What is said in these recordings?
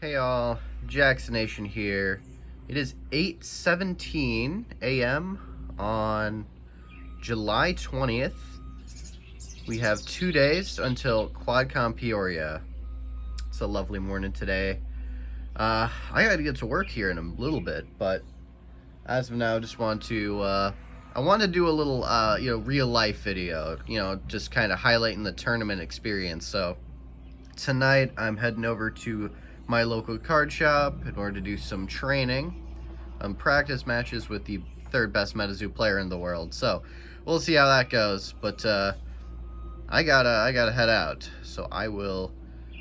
Hey all, Jackson Nation here. It is 8:17 a.m. on July 20th. We have 2 days until Quadcon Peoria. It's a lovely morning today. I gotta get to work here in a little bit, but as of now, I just want to, I want to do a little, real life video, just kind of highlighting the tournament experience. So tonight I'm heading over to my local card shop in order to do some training, practice matches with the third best Metazoo player in the world. So we'll see how that goes. But I gotta head out. So I will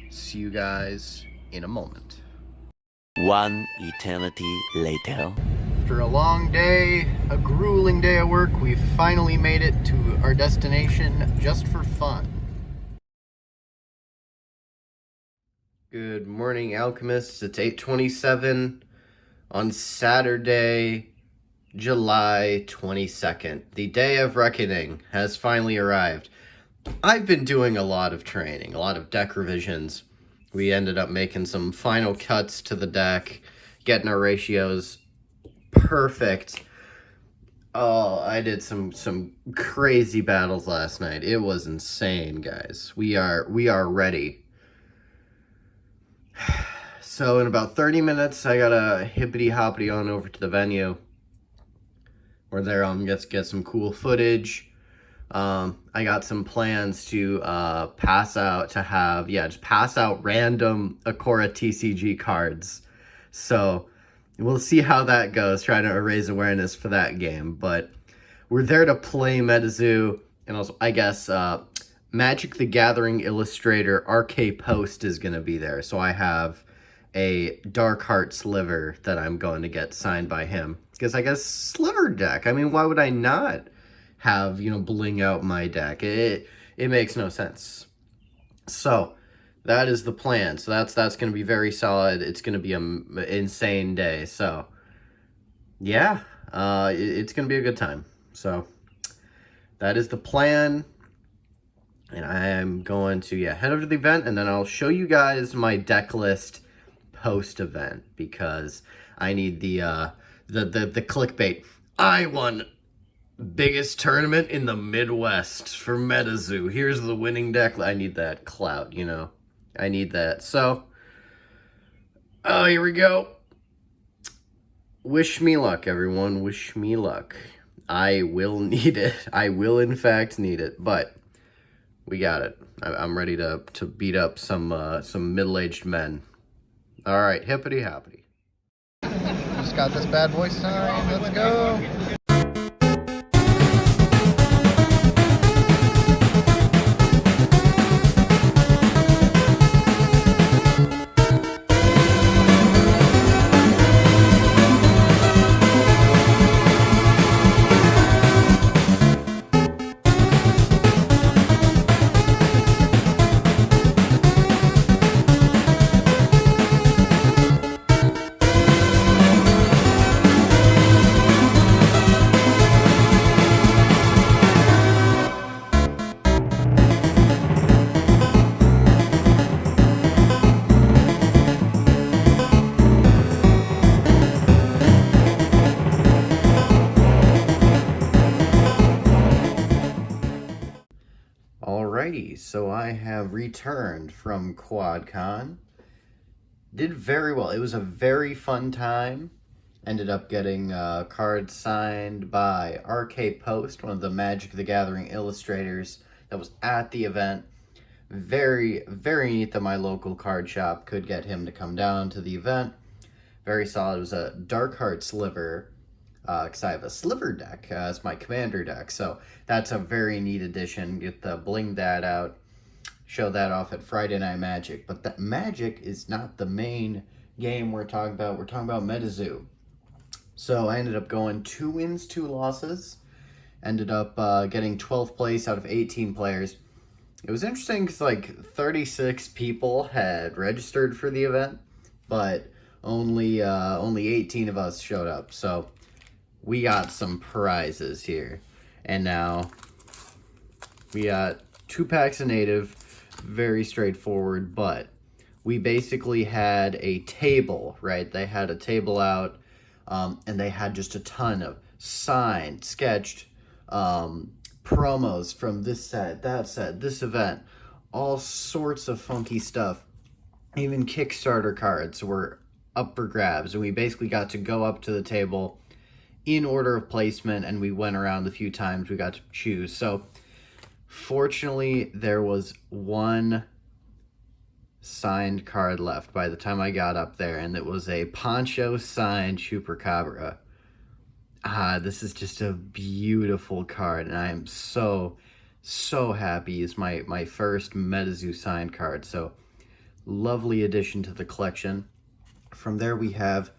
see you guys in a moment. One eternity later. After a long day, a grueling day at work, we finally made it to our destination just for fun. Good morning, alchemists. It's 8:27 on Saturday, July 22nd. The day of reckoning has finally arrived. I've been doing a lot of training, a lot of deck revisions. We ended up making some final cuts to the deck, getting our ratios perfect. Oh, I did some crazy battles last night. It was insane, guys. We are ready. So in about 30 minutes, I gotta hippity-hoppity on over to the venue. We're there get some cool footage. I got some plans to pass out random Akora TCG cards. So we'll see how that goes, trying to raise awareness for that game. But we're there to play Metazoo, and also, I guess, Magic the Gathering illustrator RK Post is going to be there. So I have a Dark Heart Sliver that I'm going to get signed by him. Because I guess Sliver deck. I mean, why would I not have, bling out my deck? It makes no sense. So that is the plan. So that's going to be very solid. It's going to be an insane day. So yeah, it's going to be a good time. So that is the plan. And I am going to head over to the event, and then I'll show you guys my deck list post-event, because I need the clickbait. I won biggest tournament in the Midwest for Metazoo. Here's the winning deck. I need that clout, I need that. So, here we go. Wish me luck, everyone. Wish me luck. I will need it. I will, in fact, need it. But we got it. I'm ready to beat up some middle-aged men. All right, hippity-hoppity. Just got this bad boy signed. Let's go. Alrighty, so I have returned from Quadcon. Did very well. It was a very fun time. Ended up getting cards signed by RK Post, one of the Magic the Gathering illustrators that was at the event. Very, very neat that my local card shop could get him to come down to the event. Very solid. It was a Dark Heart Sliver, because I have a Sliver deck as my commander deck. So that's a very neat addition. Get the bling that out. Show that off at Friday Night Magic. But that Magic is not the main game we're talking about. We're talking about Metazoo. So I ended up going 2 wins, 2 losses. Ended up getting 12th place out of 18 players. It was interesting because 36 people had registered for the event, but only 18 of us showed up. So we got some prizes here. And now we got 2 packs of native, very straightforward, but we basically had a table, right? They had a table out, and they had just a ton of signed, sketched promos from this set, that set, this event, all sorts of funky stuff. Even Kickstarter cards were up for grabs, and we basically got to go up to the table in order of placement, and we went around the few times we got to choose. So fortunately, there was one signed card left by the time I got up there, and it was a Poncho signed Chupacabra. This is just a beautiful card, and I am so happy. It's my first Metazoo signed card, so lovely addition to the collection. From there, we have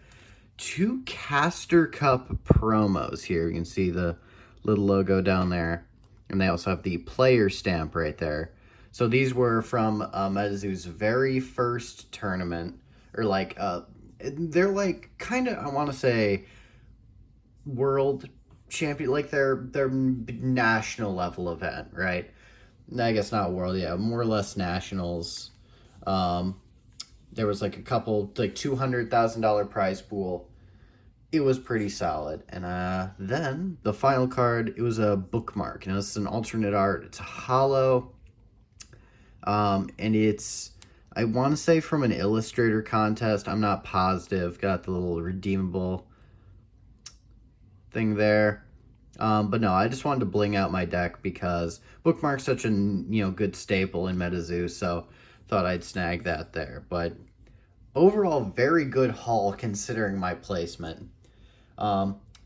2 Caster Cup promos here. You can see the little logo down there, and they also have the player stamp right there. So these were from Metazoo's very first tournament, or like, they're like kind of, I want to say, world champion, like their national level event, right? I guess not world, yeah, more or less nationals. There was like a couple, like $200,000 prize pool. It was pretty solid. And then the final card, it was a bookmark. You know, this is an alternate art. It's a hollow. And it's, I want to say from an Illustrator contest. I'm not positive. Got the little redeemable thing there. But no, I just wanted to bling out my deck because bookmark's such a, good staple in Metazoo. So thought I'd snag that there. But overall, very good haul considering my placement.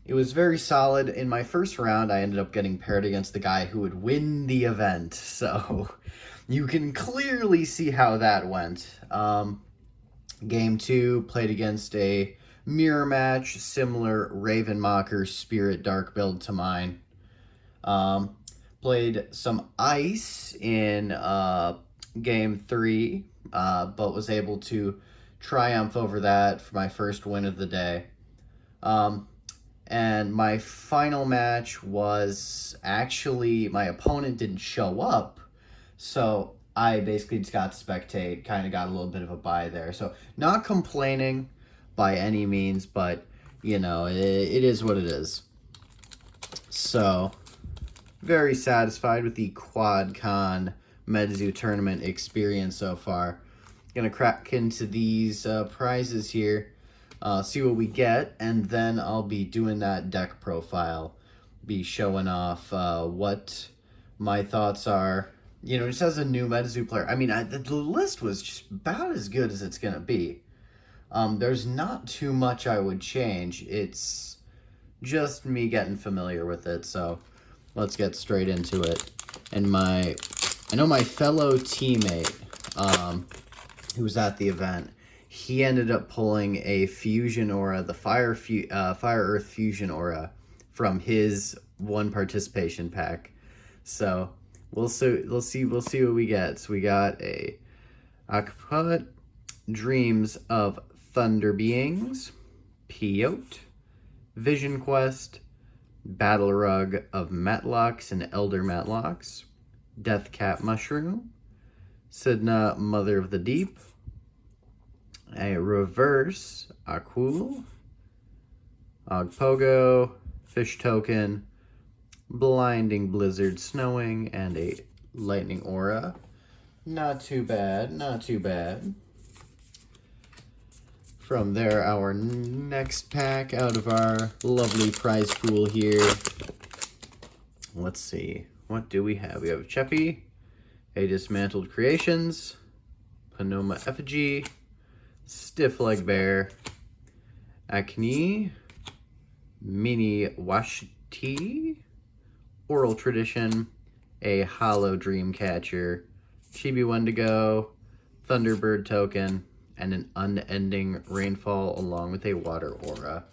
It was very solid. In my first round, I ended up getting paired against the guy who would win the event. So you can clearly see how that went. Game 2, played against a mirror match, similar Ravenmocker Spirit Dark build to mine. Played some Ice in Game 3, but was able to triumph over that for my first win of the day. And my final match was actually, my opponent didn't show up, so I basically just got to spectate, kind of got a little bit of a bye there. So not complaining by any means, but, it is what it is. So, very satisfied with the Quadcon Metazoo tournament experience so far. Gonna crack into these prizes here, see what we get, and then I'll be doing that deck profile, be showing off what my thoughts are, just as a new Metazoo player. I mean, the list was just about as good as it's gonna be. There's not too much I would change. It's just me getting familiar with it, so let's get straight into it. And I know my fellow teammate, who was at the event, he ended up pulling a Fusion Aura, the Fire Earth Fusion Aura, from his one participation pack. So we'll see what we get. So we got a Akput, Dreams of Thunder Beings, Piote, Vision Quest, Battle Rug of Matlocks and Elder Matlocks, Deathcap Mushroom, Sidna, Mother of the Deep, a reverse Aquul, Ogpogo, Fish Token, Blinding Blizzard Snowing, and a Lightning Aura. Not too bad, not too bad. From there, our next pack out of our lovely prize pool here. Let's see, what do we have? We have Cheppy, a Dismantled Creations, Panoma Effigy, Stiff Leg Bear, Acne, Mini Washti, Oral Tradition, a Hollow Dreamcatcher, Chibi Wendigo, Thunderbird Token, and an Unending Rainfall along with a Water Aura.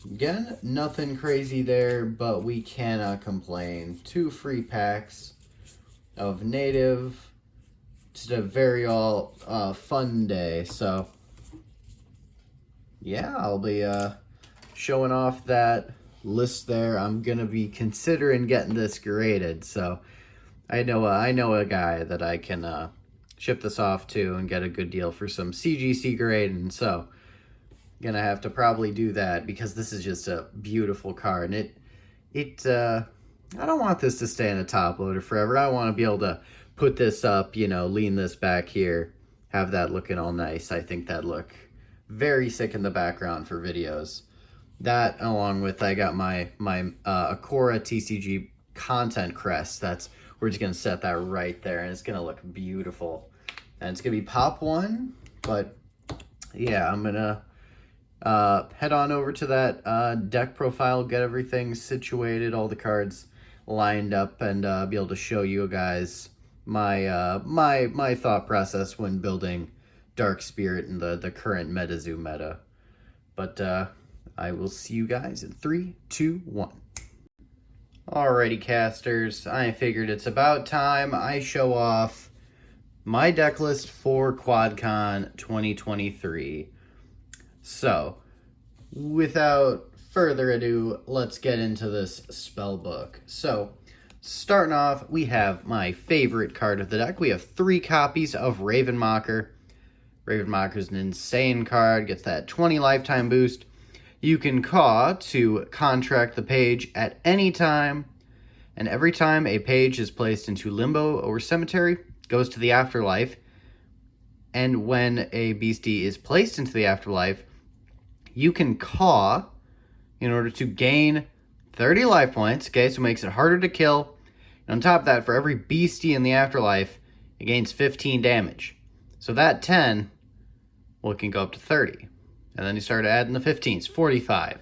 Again, nothing crazy there, but we cannot complain. 2 free packs of native. Just a very fun day. So yeah, I'll be showing off that list there. I'm gonna be considering getting this graded. So I know a guy that I can ship this off too and get a good deal for some CGC grade, and so gonna have to probably do that because this is just a beautiful card. And I don't want this to stay in a top loader forever. I want to be able to put this up, you know, lean this back here, have that looking all nice. I think that'd look very sick in the background for videos. That, along with, I got my Akora TCG content crest. We're just gonna set that right there, and it's gonna look beautiful. And it's gonna be pop 1, but yeah, I'm gonna head on over to that deck profile, get everything situated, all the cards lined up, and be able to show you guys my my thought process when building Dark Spirit in the current Metazoo meta. But I will see you guys in 3, 2, 1. Alrighty, casters, I figured it's about time I show off my deck list for Quadcon 2023. So, without further ado, let's get into this spell book. So, starting off, we have my favorite card of the deck. We have 3 copies of Ravenmocker. Ravenmocker is an insane card, gets that 20 lifetime boost. You can caw to contract the page at any time, and every time a page is placed into limbo or cemetery, goes to the afterlife. And when a beastie is placed into the afterlife, you can caw in order to gain 30 life points, okay, so it makes it harder to kill. And on top of that, for every beastie in the afterlife, it gains 15 damage. So that 10, well, it can go up to 30. And then you start adding the 15s, 45,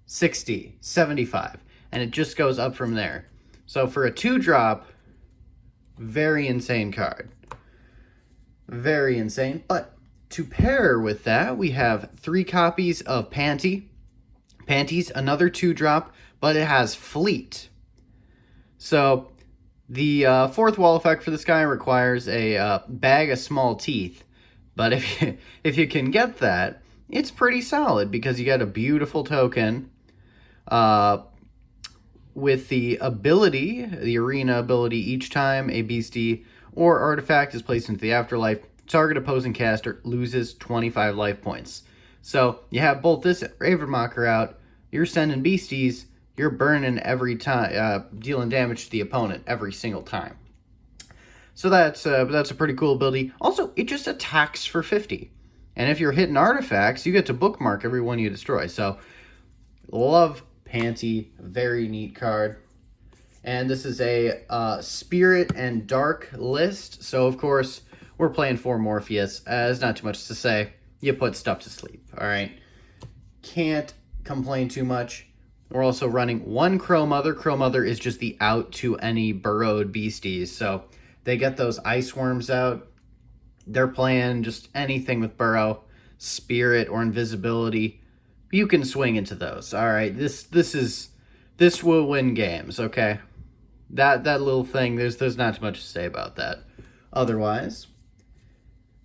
60, 75, and it just goes up from there. So for a 2-drop, very insane card. Very insane, but to pair with that, we have 3 copies of Panty. Panty's another 2-drop, but it has Fleet. So the 4th wall effect for this guy requires a bag of small teeth. But if you can get that, it's pretty solid because you get a beautiful token with the ability, the arena ability, each time a beastie or artifact is placed into the afterlife, target opposing caster loses 25 life points. So you have both this Ravenmocker out, you're sending beasties, you're burning every time, dealing damage to the opponent every single time. So that's a pretty cool ability. Also, it just attacks for 50. And if you're hitting artifacts, you get to bookmark every one you destroy. So, love Panty. Very neat card. And this is a Spirit and Dark list. So, of course, we're playing for Morpheus. There's not too much to say. You put stuff to sleep. All right. Can't complain too much. We're also running 1 Crow Mother. Crow Mother is just the out to any burrowed beasties. So, they get those ice worms out. They're playing just anything with Burrow, Spirit, or Invisibility. You can swing into those. All right, this will win games. Okay, that little thing. There's not too much to say about that. Otherwise,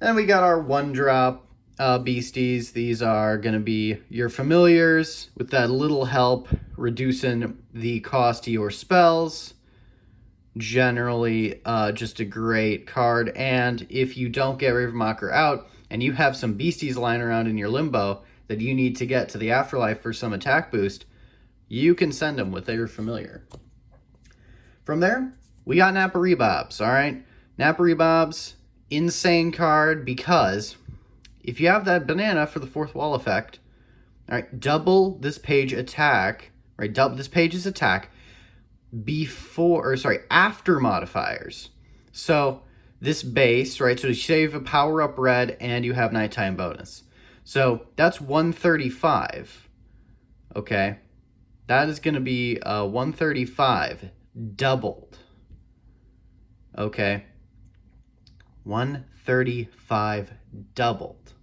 then we got our 1-drop beasties. These are gonna be your familiars with that little help reducing the cost to your spells. Generally just a great card, and if you don't get Ravenmocker out and you have some beasties lying around in your limbo that you need to get to the afterlife for some attack boost, you can send them with your familiar. From there, we got Naparibobs. All right, Naparibobs, insane card because if you have that banana for the 4th wall effect, all right, double this page attack, right? Double this page's attack after modifiers. So this base, right? So you save a power up red and you have nighttime bonus. So that's 135. Okay. That is going to be 135 doubled. Okay. 135 doubled.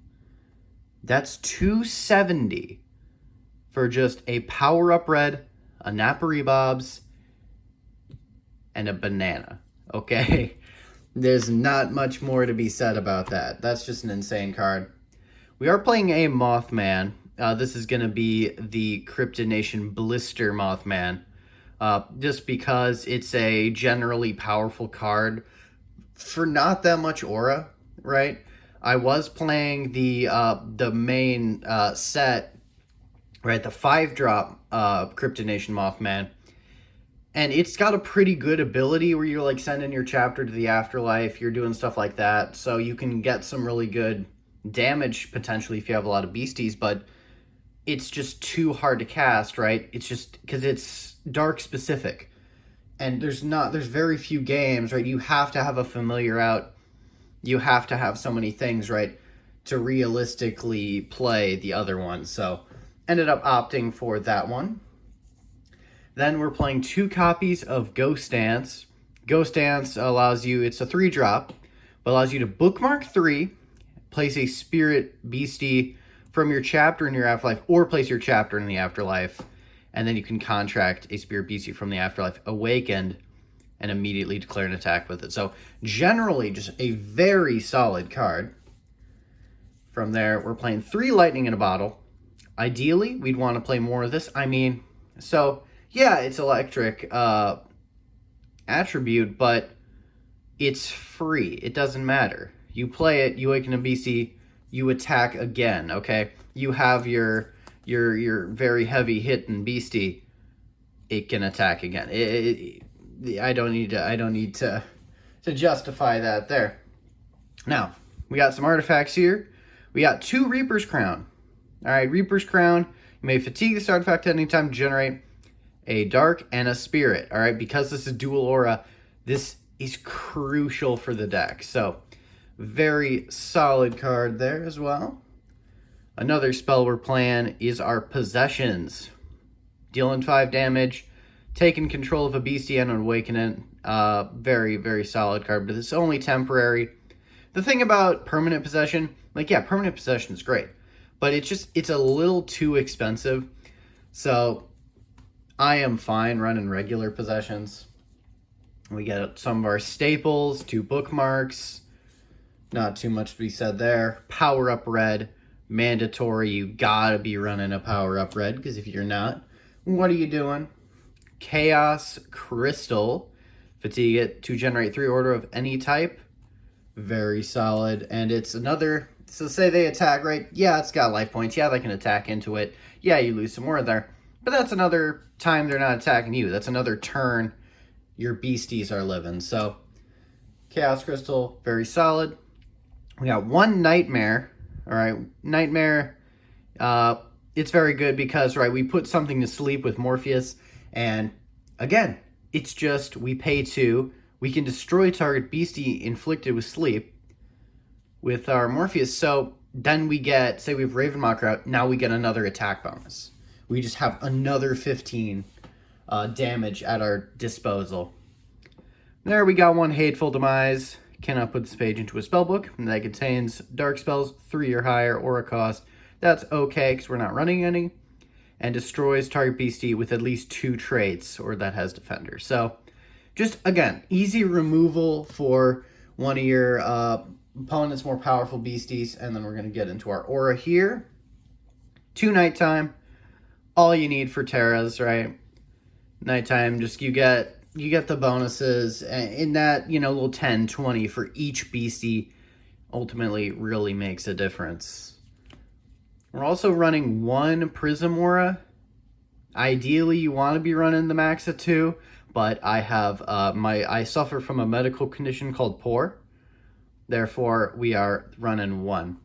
That's 270 for just a power up red, a Naparibobs, and a banana, okay? There's not much more to be said about that. That's just an insane card. We are playing a Mothman. This is going to be the Cryptid Nation Blister Mothman, just because it's a generally powerful card for not that much aura, right? I was playing the main set, right? The 5-drop Cryptid Nation Mothman. And it's got a pretty good ability where you're like sending your chapter to the afterlife. You're doing stuff like that. So you can get some really good damage potentially if you have a lot of beasties, but it's just too hard to cast, right? It's just because it's dark specific. And there's very few games, right? You have to have a familiar out. You have to have so many things, right, to realistically play the other one. So ended up opting for that one. Then we're playing 2 copies of Ghost Dance. Ghost Dance allows you, it's a 3-drop, but allows you to bookmark 3, place a spirit beastie from your chapter in your afterlife, or place your chapter in the afterlife, and then you can contract a spirit beastie from the afterlife awakened and immediately declare an attack with it. So generally just a very solid card. From there, we're playing 3 lightning in a bottle. Ideally, we'd want to play more of this. I mean, so yeah, it's electric attribute, but it's free. It doesn't matter. You play it, you awaken a beastie, you attack again, okay? You have your very heavy hitting beastie, it can attack again. I don't need to justify that there. Now, we got some artifacts here. We got 2 Reaper's Crown. All right, Reaper's Crown. You may fatigue this artifact at any time to generate a dark and a spirit. All right, because this is dual aura, this is crucial for the deck. So, very solid card there as well. Another spell we're playing is our Possessions. Dealing 5 damage, taking control of a beastie and awakening. Very, very solid card, but it's only temporary. The thing about permanent possession, like, yeah, permanent possession is great, but it's a little too expensive. So I am fine running regular possessions. We get some of our staples, 2 bookmarks. Not too much to be said there. Power up red, mandatory. You gotta be running a power up red, because if you're not, what are you doing? Chaos Crystal. Fatigue it to generate 3 order of any type. Very solid. And it's another, so say they attack, right? Yeah, it's got life points. Yeah, they can attack into it. Yeah, you lose some more there. But that's another time they're not attacking you. That's another turn your beasties are living. So, Chaos Crystal, very solid. We got 1 Nightmare. All right, Nightmare, it's very good because, right, we put something to sleep with Morpheus. And, again, it's just, we pay 2. We can destroy target beastie inflicted with sleep with our Morpheus. So, then we get, say we have Ravenmocker out, now we get another attack bonus. We just have another 15 damage at our disposal. There we got 1 Hateful Demise. Cannot put this page into a spellbook. And that contains dark spells 3 or higher aura cost. That's okay because we're not running any. And destroys target beastie with at least 2 traits or that has defender. So just, again, easy removal for one of your opponent's more powerful beasties. And then we're going to get into our aura here. 2 Nighttime. All you need for Terras, right? Nighttime, just you get the bonuses in that, little 10, 20 for each beastie ultimately really makes a difference. We're also running 1 Prism Aura. Ideally, you want to be running the max of 2, but I have I suffer from a medical condition called poor. Therefore, we are running 1.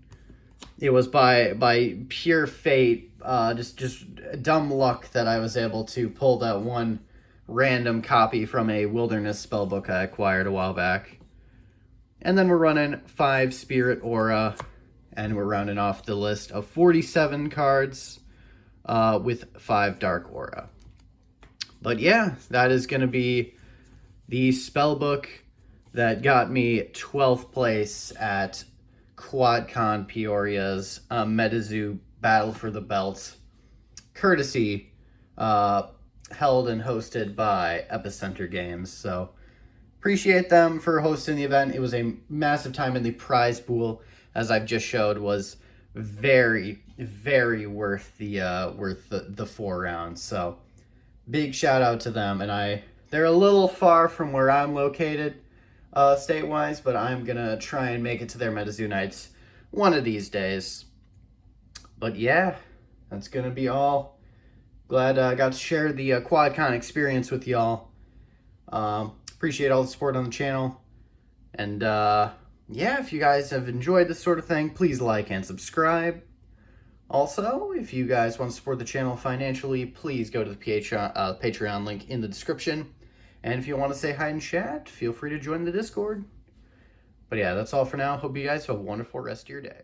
It was by pure fate, just dumb luck that I was able to pull that 1 random copy from a wilderness spellbook I acquired a while back. And then we're running 5 Spirit Aura, and we're rounding off the list of 47 cards with 5 Dark Aura. But yeah, that is going to be the spellbook that got me 12th place at Quadcon Peoria's Metazoo Battle for the Belt, courtesy held and hosted by Epicenter Games. So appreciate them for hosting the event. It was a massive time, and the prize pool, as I've just showed, was very, very worth the 4 rounds. So big shout out to them. And they're a little far from where I'm located, state-wise, but I'm gonna try and make it to their Metazoo nights one of these days. But yeah, that's gonna be all. Glad I got to share the Quadcon experience with y'all. Appreciate all the support on the channel. And yeah, if you guys have enjoyed this sort of thing, please like and subscribe. Also, if you guys want to support the channel financially, please go to the Patreon link in the description. And if you want to say hi and chat, feel free to join the Discord. But yeah, that's all for now. Hope you guys have a wonderful rest of your day.